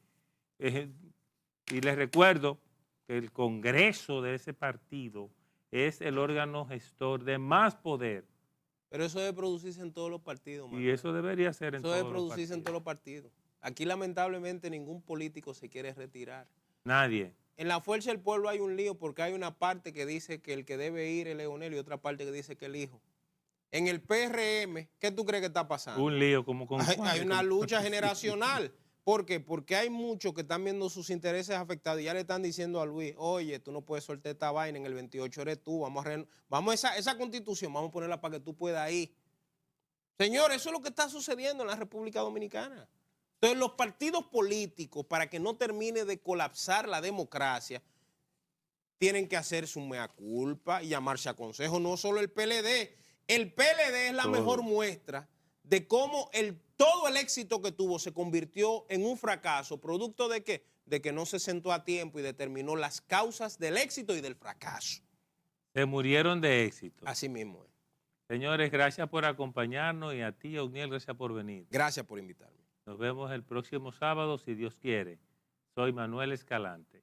[SPEAKER 1] y les recuerdo que el Congreso de ese partido es el órgano gestor de más poder.
[SPEAKER 2] Pero eso debe producirse en todos los partidos, Manuel.
[SPEAKER 1] Y eso debería ser en todos los partidos.
[SPEAKER 2] Eso debe producirse en todos los partidos. Aquí lamentablemente ningún político se quiere retirar.
[SPEAKER 1] Nadie.
[SPEAKER 2] En la Fuerza del Pueblo hay un lío porque hay una parte que dice que el que debe ir es Leonel y otra parte que dice que el hijo. En el PRM, ¿qué tú crees que está pasando?
[SPEAKER 1] Un lío como con...
[SPEAKER 2] Hay una lucha generacional. ¿Por qué? Porque hay muchos que están viendo sus intereses afectados y ya le están diciendo a Luis, oye, tú no puedes soltar esta vaina, en el 28 eres tú, vamos a esa constitución, vamos a ponerla para que tú puedas ir. Señor, eso es lo que está sucediendo en la República Dominicana. Entonces, los partidos políticos, para que no termine de colapsar la democracia, tienen que hacer su mea culpa y llamarse a consejo, no solo el PLD. El PLD es la mejor muestra de cómo todo el éxito que tuvo se convirtió en un fracaso, producto de ¿qué? De que no se sentó a tiempo y determinó las causas del éxito y del fracaso.
[SPEAKER 1] Se murieron de éxito.
[SPEAKER 2] Así mismo es.
[SPEAKER 1] Señores, gracias por acompañarnos y a ti, Euniel, gracias por venir.
[SPEAKER 2] Gracias por invitarme.
[SPEAKER 1] Nos vemos el próximo sábado, si Dios quiere. Soy Manuel Escalante.